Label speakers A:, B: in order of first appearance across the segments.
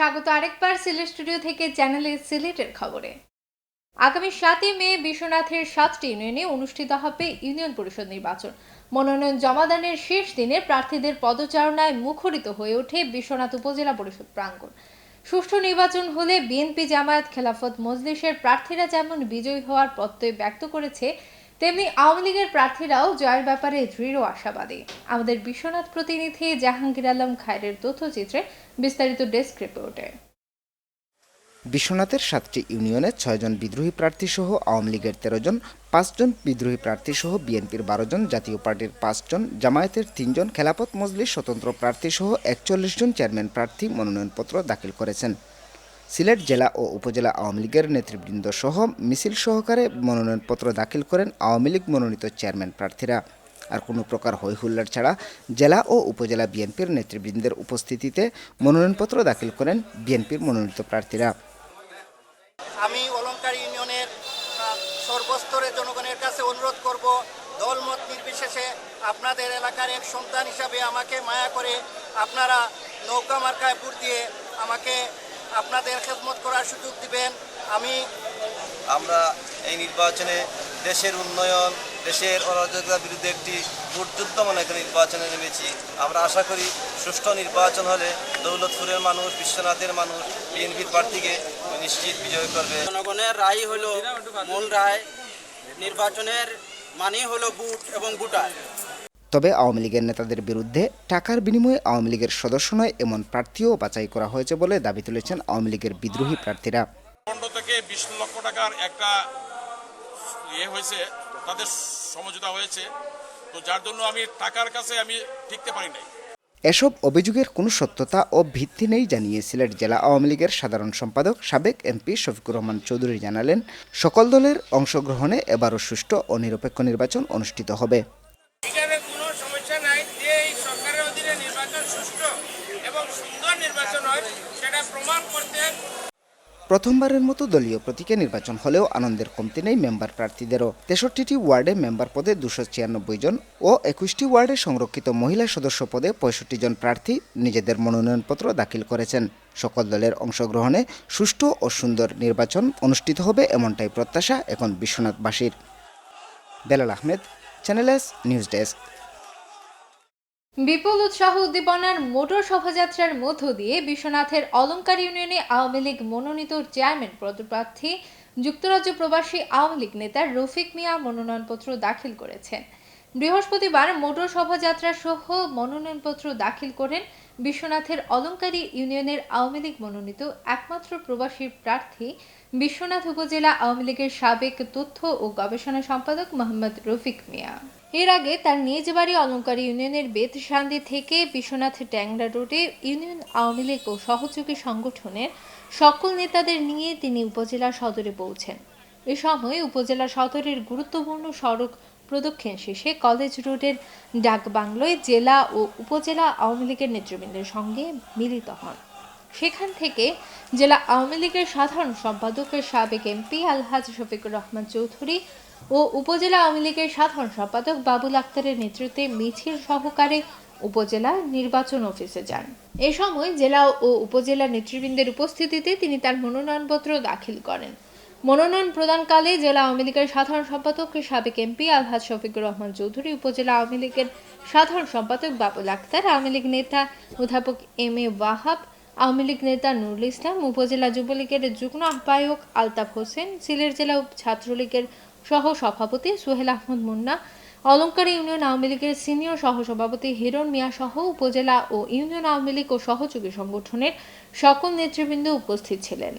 A: স্বাগত আরেকবার সিলেট স্টুডিও থেকে চ্যানেলে সিলেটের খবরে। আগামী 7 মে বিশ্বনাথের 7টি ইউনিয়নে অনুষ্ঠিত হবে ইউনিয়ন পরিষদ নির্বাচন। মনোনয়ন জমাদানের শেষ দিনে প্রার্থীদের পদচারণায় মুখরিত হয়ে ওঠে বিশ্বনাথ উপজেলা পরিষদ প্রাঙ্গণ। সুষ্ঠু নির্বাচন হলে বিএনপি, জামায়াত, খেলাফত মজলিসের প্রার্থীরা যেমন বিজয়ী হওয়ার প্রত্যয় ব্যক্ত করেছে, তেমনি আওয়ামী লীগের প্রার্থীরাও জয়ের ব্যাপারে দৃঢ় আশাবাদী। আমাদের বিশ্বনাথ প্রতিনিধি জাহাঙ্গীর আলম খায়রের তথ্যচিত্রে বিস্তারিত ডেস্ক রিপোর্টে।
B: বিশ্বনাথের 7টি ইউনিয়নে 6 জন বিদ্রোহী প্রার্থী সহ আওয়ামী লীগের 13 জন, 5 জন বিদ্রোহী প্রার্থী সহ বিএনপির 12 জন, জাতীয় পার্টির 5 জন, জামায়াতের 3 জন, খেলাফত মজলিস স্বতন্ত্র প্রার্থী সহ 41 জন চেয়ারম্যান প্রার্থী মনোনয়নপত্র দাখিল করেছেন। সিলেট জেলা ও উপজেলা আওয়ামী লীগের নেতৃবৃন্দ সহ মিছিল সহকারে মনোনয়নপত্র দাখিল করেন আওয়ামী লীগ মনোনীত চেয়ারম্যান প্রার্থীরা। আর কোনো প্রকার হৈহুল্লার ছাড়া জেলা ও উপজেলা বিএনপির নেতৃবৃন্দের উপস্থিতিতে মনোনয়নপত্র দাখিল করেন বিএনপির মনোনীত প্রার্থীরা।
C: আমি অলঙ্কার ইউনিয়নের সর্বস্তরের জনগণের কাছে অনুরোধ করব, দলমত নির্বিশেষে আপনাদের এলাকার এক সন্তান হিসাবে আমাকে মায়া করে আপনারা নৌকা মার্কায় ভোট দিয়ে আমাকে আপনাদের খেদমত করার সুযোগ দিবেন।
D: আমরা এই নির্বাচনে দেশের উন্নয়ন, দেশের অরাজকতার বিরুদ্ধে একটি ভোটযুদ্ধমান একটা নির্বাচনে নেমেছি। আমরা আশা করি সুষ্ঠু নির্বাচন হলে দৌলতপুরের মানুষ, বিশ্বনাথের মানুষ বিএনপির প্রার্থীকে নিশ্চিত বিজয় করবে।
E: জনগণের রায় হলো মূল রায়, নির্বাচনের মানে হলো ভোট এবং ভোটার।
B: তবে আওয়ামী লীগের নেতাদের বিরুদ্ধে টাকার বিনিময়ে আওয়ামী লীগের সদস্য নয় এমন প্রার্থীও বাছাই করা হয়েছে বলে দাবি তুলেছেন আওয়ামী লীগের বিদ্রোহী প্রার্থীরা।
F: 15 থেকে 20 লক্ষ টাকার একটা হয়েছে, তাদের সমঝোতা হয়েছে, তো যার জন্য আমি টাকার কাছে আমি টিকতে পারি নাই।
B: এসব অভিযোগের কোনো সত্যতা ও ভিত্তি নেই জানিয়ে সিলেট জেলা আওয়ামী লীগের সাধারণ সম্পাদক সাবেক এমপি শফিকুর রহমান চৌধুরী জানালেন, সকল দলের অংশগ্রহণে এবারও সুষ্ঠু ও নিরপেক্ষ নির্বাচন অনুষ্ঠিত হবে।
G: এখানে কোনো সমস্যা নাই যে এই সরকারের অধীনে নির্বাচন সুষ্ঠু এবং সুন্দর নির্বাচন হয়, সেটা প্রমাণ করতে
B: প্রথমবারের মতো দলীয় প্রতীকে নির্বাচন হলেও আনন্দের কমতি নেই মেম্বার প্রার্থীদেরও। 63টি ওয়ার্ডে মেম্বার পদে 296 জন ও 21টি ওয়ার্ডে সংরক্ষিত মহিলা সদস্য পদে 65 জন প্রার্থী নিজেদের মনোনয়নপত্র দাখিল করেছেন। সকল দলের অংশগ্রহণে সুষ্ঠু ও সুন্দর নির্বাচন অনুষ্ঠিত হবে এমনটাই প্রত্যাশা এখন বিশ্বনাথবাসীর। Belal Ahmed, channel S news desk.
A: বিপুল উৎসাহ উদ্দীপনার মোটর শোভাযাত্রার মধ্য দিয়ে বিশ্বনাথের অলঙ্কার ইউনিয়নে আওয়ামী লীগ মনোনীত চেয়ারম্যান পদপ্রার্থী যুক্তরাজ্য প্রবাসী আওয়ামী লীগ নেতা রফিক মিয়া মনোনয়নপত্র দাখিল করেছেন। বৃহস্পতিবার মোটর শোভাযাত্রা সহ মনোনয়নপত্র দাখিল করেন বিশ্বনাথের অলঙ্কারী ইউনিয়নের আওয়ামী লীগ মনোনীত একমাত্র প্রবাসী প্রার্থী বিশ্বনাথ উপজেলা আওয়ামী লীগের সাবেক তথ্য ও গবেষণা সম্পাদক মোহাম্মদ রফিক মিয়া। এর আগে তার নিজ বাড়ি অলঙ্কারী ইউনিয়নের বেতশান্দি থেকে বিশ্বনাথ ট্যাংরা রোডে ইউনিয়ন আওয়ামী লীগ ও সহযোগী সংগঠনের সকল নেতাদের নিয়ে তিনি উপজেলা সদরে পৌঁছেন। এ সময় উপজেলা সদরের গুরুত্বপূর্ণ সড়ক প্রদক্ষিণ শেষে কলেজ রোডের ডাকবাংলোয় জেলা ও উপজেলা আওয়ামী লীগের নেতৃবৃন্দের সঙ্গে মিলিত হন। সেখান থেকে জেলা আওয়ামী লীগের সাধারণ সম্পাদকের সাবেক এমপি আলহাজ শফিকুর রহমান চৌধুরী ও উপজেলা আওয়ামী লীগের সাধারণ সম্পাদক বাবুল আক্তারের নেতৃত্বে মিছিল সহকারে উপজেলা নির্বাচন অফিসে যান। এ সময় জেলা ও উপজেলা নেতৃবৃন্দের উপস্থিতিতে তিনি তার মনোনয়নপত্র দাখিল করেন। মনোনয়ন প্রদানকালে জেলা আওয়ামী লীগের সাধারণ সম্পাদক সাবেক এমপি আলহাজ শফিকুর রহমান চৌধুরী, উপজেলা আওয়ামী লীগের সাধারণ সম্পাদক বাবুল আক্তার, আওয়ামী লীগ নেতা অধ্যাপক এম এ ওয়াহাব, আওয়ামী লীগ নেতা নুরুল ইসলাম, উপজেলা যুবলীগের যুগ্ম আহ্বায়ক আলতাফ হোসেন, সিলেট জেলা ছাত্রলীগের সহ সভাপতি সোহেল আহমদ মুন্না, অলঙ্কার ইউনিয়ন আওয়ামী লীগের সিনিয়র সহসভাপতি হিরণ মিয়া সহ উপজেলা ও ইউনিয়ন আওয়ামী লীগ ও সহযোগী সংগঠনের সকল নেতৃবৃন্দ উপস্থিত ছিলেন।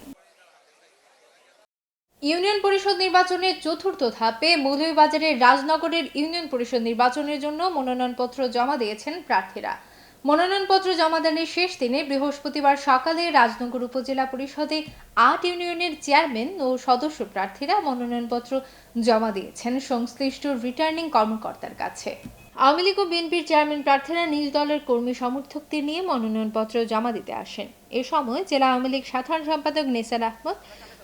A: ইউনিয়ন পরিষদ নির্বাচনের চতুর্থ ধাপে মৌলভীবাজারের রাজনগরের ইউনিয়ন পরিষদ নির্বাচনের জন্য মনোনয়নপত্র জমা দিয়েছেন প্রার্থীরা। মনোনয়নপত্র জমাদানের শেষ দিনে বৃহস্পতিবার সকালে রাজনগর উপজেলা পরিষদে 8 ইউনিয়নের চেয়ারম্যান ও সদস্য প্রার্থীরা মনোনয়নপত্র জমা দিয়েছেন সংশ্লিষ্ট রিটার্নিং কর্মকর্তার কাছে। আওয়ামী লীগ ও বিএনপির চেয়ারম্যান প্রার্থীরা নিজ দলের কর্মী সমর্থকদের নিয়ে মনোনয়নপত্র জমা দিতে আসেন। এ সময় জেলা আওয়ামী লীগ সাধারণ সম্পাদক নেসার আহমদ,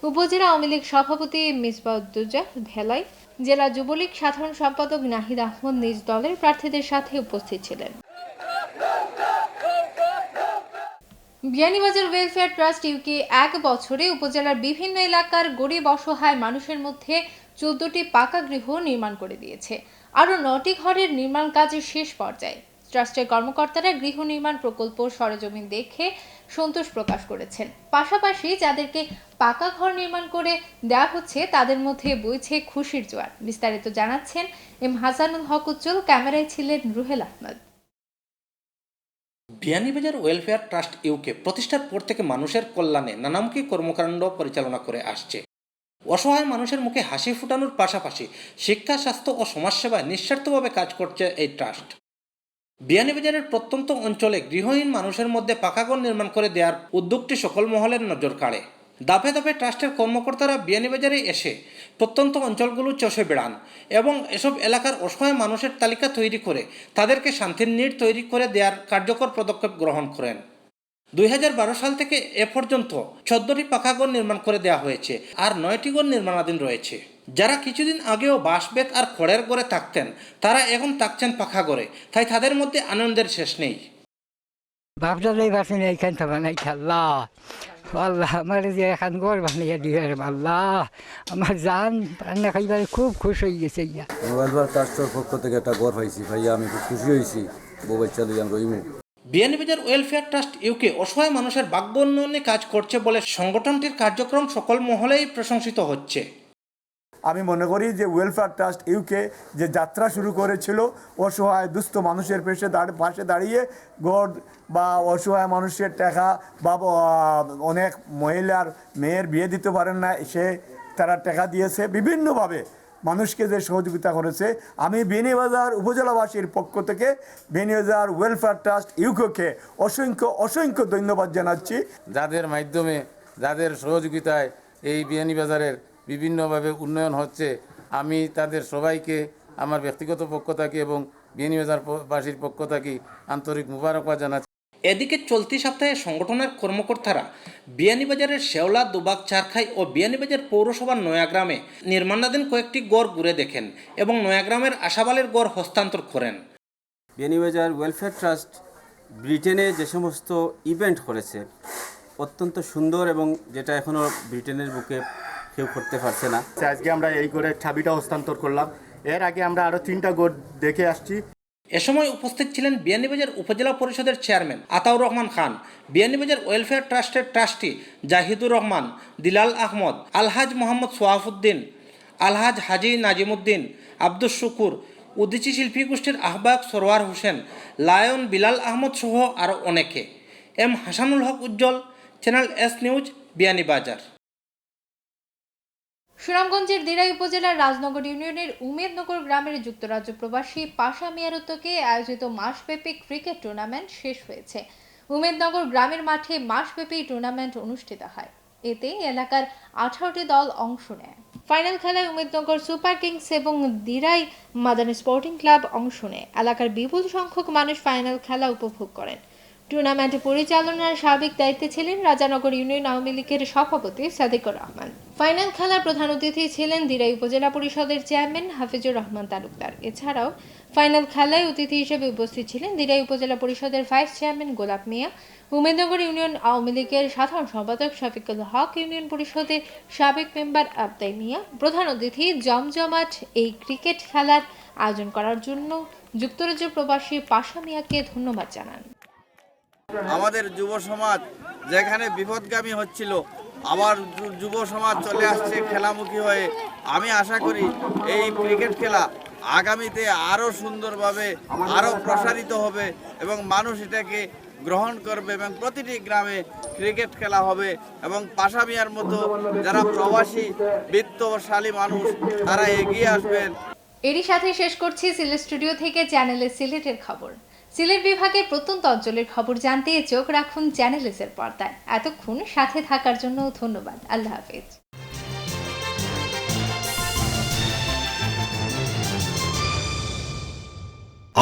A: উপজেলা আওয়ামী লীগ সভাপতি মিসবাউদ্দৌজা ভেলাই, জেলা যুবলীগ সাধারণ সম্পাদক নাহিদ আহমদ নিজ দলের প্রার্থীদের সাথে উপস্থিত ছিলেন। বিয়ানীবাজার ওয়েলফেয়ার ট্রাস্ট ইউকে 1 বছরে উপজেলার বিভিন্ন এলাকার গরিব অসহায় মানুষের মধ্যে 14টি পাকা গৃহ নির্মাণ করে দিয়েছে। আরও 9টি ঘরের নির্মাণ কাজের শেষ পর্যায়ে। ট্রাস্টের কর্মকর্তারা গৃহ নির্মাণ প্রকল্প সরেজমিন দেখে সন্তোষ প্রকাশ করেছেন। পাশাপাশি যাদেরকে পাকা ঘর নির্মাণ করে দেওয়া হচ্ছে তাদের মধ্যে বইছে খুশির জোয়ার। বিস্তারিত জানাচ্ছেন এম হাসানুল হক উজ্জ্বল, ক্যামেরায় ছিলেন রুহেল Ahmed.
H: Beanibazar welfare trust UK প্রতিষ্ঠার পর থেকে মানুষের কল্যাণে নানামুখী কর্মকাণ্ড পরিচালনা করে আসছে। অসহায় মানুষের মুখে হাসি ফুটানোর পাশাপাশি শিক্ষা, স্বাস্থ্য ও সমাজসেবায় নিঃস্বার্থভাবে কাজ করছে এই ট্রাস্ট। বিয়ানীবাজারের প্রত্যন্ত অঞ্চলে গৃহহীন মানুষের মধ্যে পাকা ঘর নির্মাণ করে দেওয়ার উদ্যোগটি সকল মহলের নজর কাড়ে। ধাপে ধাপে ট্রাস্টের কর্মকর্তারা বিয়ানীবাজারে এসে প্রত্যন্ত অঞ্চলগুলো চষে বেড়ান এবং এসব এলাকার অসহায় মানুষের তালিকা তৈরি করে তাদেরকে শান্তির নীড় তৈরি করে দেওয়ার কার্যকর পদক্ষেপ গ্রহণ করেন। 2012 সাল থেকে এ পর্যন্ত 14টি পাকা ঘর নির্মাণ করে দেওয়া হয়েছে, আর 9টি ঘর নির্মাণাধীন রয়েছে। যারা কিছুদিন আগেও বাঁশ-বেত আর খড়ের ঘরে থাকতেন তারা এখন থাকছেন পাকা ঘরে, তাই তাদের মধ্যে আনন্দের শেষ নেই।
I: বাপদাদাই বাসেন এইখান থেকে বানাইছে আল্লাহ, আল্লাহ আমার যে এখান ঘর বানিয়ে দিয়ে আল্লাহ আমার জান রান্না খাইবার খুব খুশি হয়ে গেছে।
J: ওয়েলফেয়ার ট্রাস্টের পক্ষ থেকে একটা ঘর পাইছি ভাইয়া, আমি খুব খুশি হয়েছি। বউ বাচ্চা লইয়া রইমু।
H: বিয়ানীবাজার ওয়েলফেয়ার ট্রাস্ট ইউকে অসহায় মানুষের ভাগ্য উন্নয়নে কাজ করছে বলে সংগঠনটির কার্যক্রম সকল মহলেই প্রশংসিত হচ্ছে।
K: আমি মনে করি যে ওয়েলফেয়ার ট্রাস্ট ইউকে যে যাত্রা শুরু করেছিল অসহায় দুস্থ মানুষের পাশে দাঁড়িয়ে গড় বা অসহায় মানুষের টাকা বা অনেক মহিলার মেয়ের বিয়ে দিতে পারেন না, তারা টাকা দিয়েছে বিভিন্নভাবে মানুষকে যে সহযোগিতা করেছে। আমি বিয়ানীবাজার উপজেলাবাসীর পক্ষ থেকে বিয়ানীবাজার ওয়েলফেয়ার ট্রাস্ট ইউকে অসংখ্য ধন্যবাদ জানাচ্ছি।
L: যাদের মাধ্যমে, যাদের সহযোগিতায় এই বিয়ানীবাজারের বিভিন্নভাবে উন্নয়ন হচ্ছে, আমি তাদের সবাইকে আমার ব্যক্তিগত পক্ষ থেকে এবং বিয়ানীবাজারবাসীর পক্ষ থেকে আন্তরিক মুবারকবাদ জানাচ্ছি।
H: এদিকে চলতি সপ্তাহে সংগঠনের কর্মকর্তারা বিয়ানীবাজারের শেওলা, দুবাগ, চারখাই ও বিয়ানীবাজার পৌরসভার নয়াগ্রামে নির্মাণাধীন কয়েকটি গড় ঘুরে দেখেন এবং নয়াগ্রামের আশাবালের গড় হস্তান্তর করেন।
M: বিয়ানীবাজার ওয়েলফেয়ার ট্রাস্ট ব্রিটেনে যে সমস্ত ইভেন্ট করেছে অত্যন্ত সুন্দর, এবং যেটা এখনও ব্রিটেনের বুকে কেউ করতে পারছে না।
K: আজকে আমরা এই করে ছাবিটা হস্তান্তর করলাম। এর আগে আমরা আরও 3টা গড় দেখে আসছি।
H: এ সময় উপস্থিত ছিলেন বিয়ানীবাজার উপজেলা পরিষদের চেয়ারম্যান আতাউর রহমান খান, বিয়ানীবাজার ওয়েলফেয়ার ট্রাস্টের ট্রাস্টি জাহিদুর রহমান, দিলাল আহমদ, আলহাজ মোহাম্মদ সোয়াফুদ্দিন, আলহাজ হাজি নাজিমুদ্দিন, আব্দুস শুকুর, উদীচী শিল্পী গোষ্ঠীর আহ্বায়ক সরোয়ার হোসেন, লায়ন, বিলাল আহমদ সহ আরও অনেকে। এম হাসানুল হক উজ্জ্বল, চ্যানেল এস নিউজ, বিয়ানীবাজার।
A: সুনামগঞ্জের দিরাই উপজেলার রাজনগর ইউনিয়নের উমেদনগর গ্রামের যুক্তরাজ্য প্রবাসী পাশা মিয়ার উদ্যোগে আয়োজিত মাসব্যাপী ক্রিকেট টুর্নামেন্ট শেষ হয়েছে। উমেদনগর গ্রামের মাঠে মাসব্যাপী টুর্নামেন্ট অনুষ্ঠিত হয়। এতে এলাকার 18টি দল অংশ নেয়। ফাইনাল খেলায় উমেদনগর সুপার কিংস এবং দিরাই মাদানী স্পোর্টিং ক্লাব অংশ নেয়। এলাকার বিপুল সংখ্যক মানুষ ফাইনাল খেলা উপভোগ করেন। টুর্নামেন্ট পরিচালনার সার্বিক দায়িত্বে ছিলেন রাজানগর ইউনিয়ন আওয়ামী লীগের সভাপতি সাদিকুর রহমান। ফাইনাল খেলার প্রধান অতিথি ছিলেন দিরাই উপজেলা পরিষদের চেয়ারম্যান হাফিজুর রহমান তালুকদার। এছাড়াও ফাইনাল খেলায় অতিথি হিসেবে উপস্থিত ছিলেন দিরাই উপজেলা পরিষদের ভাইস চেয়ারম্যান গোলাপ মিয়া, উমেদনগর ইউনিয়ন আওয়ামী লীগের সাধারণ সম্পাদক শফিকুল হক, ইউনিয়ন পরিষদের সাবেক মেম্বার আবদাই মিয়া। প্রধান অতিথি জমজমাট এই ক্রিকেট খেলার আয়োজন করার জন্য যুক্তরাজ্য প্রবাসী পাশা মিয়াকে ধন্যবাদ জানান।
L: আমাদের যুব সমাজ যেখানে বিপদগামী হচ্ছিল, আবার যুব সমাজ চলে আসছে খেলামুখী হয়ে। আমি আশা করি এই ক্রিকেট খেলা আগামীতে আরও সুন্দরভাবে আরও প্রসারিত হবে এবং মানুষ এটাকে গ্রহণ করবে এবং প্রতিটি গ্রামে ক্রিকেট খেলা হবে এবং পাশা মিয়ার মতো যারা প্রবাসী বিত্তশালী মানুষ তারা এগিয়ে আসবেন।
A: এরই সাথে শেষ করছি সিলেট স্টুডিও থেকে চ্যানেলে সিলেটের খবর। সিলেট বিভাগের প্রত্যন্ত অঞ্চলের খবর জানতে চোখ রাখুন চ্যানেল এসের পর্দায়। এতক্ষণ সাথে থাকার জন্য ধন্যবাদ। আল্লাহ হাফেজ।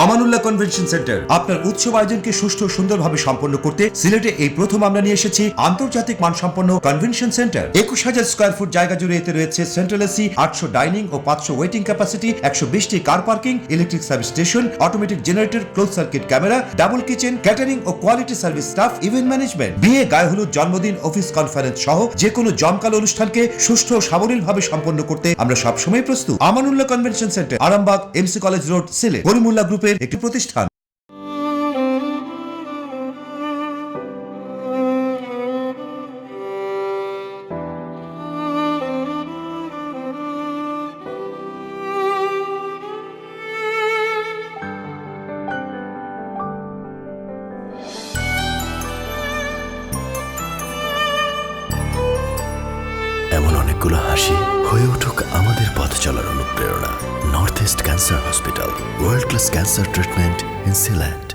N: আমানুল্লাহ কনভেনশন সেন্টার আপনার উৎসব আয়োজনকে সুষ্ঠু ও সুন্দরভাবে সম্পন্ন করতে সিলেটে এই প্রথম আমরা নিয়ে এসেছি আন্তর্জাতিক মানসম্পন্ন কনভেনশন সেন্টার। 21,000 স্কয়ার ফুট জায়গা জুড়ে এতে রয়েছে সেন্ট্রাল এসি, 800 ডাইনিং ও 500 ওয়েটিং ক্যাপাসিটি, 120টি car parking, electric service station, automatic generator, close circuit camera, double kitchen, catering ও quality service staff, event management, বিয়ে, গায়ে হলুদ, জন্মদিন, অফিস কনফারেন্স সহ যে কোনো জমকালো অনুষ্ঠানকে সুষ্ঠু ও সাবলীলভাবে সম্পন্ন করতে আমরা সবসময় প্রস্তুত। Amanullah convention centre, Arambagh, MC college road, Sylhet. Karimullah গ্রুপের একটি প্রতিষ্ঠান।
O: এমন অনেকগুলো হাসি হয়ে উঠুক আমাদের পথ চলার অনুপ্রেরণা। North east cancer hospital, world class cancer treatment in Sylhet.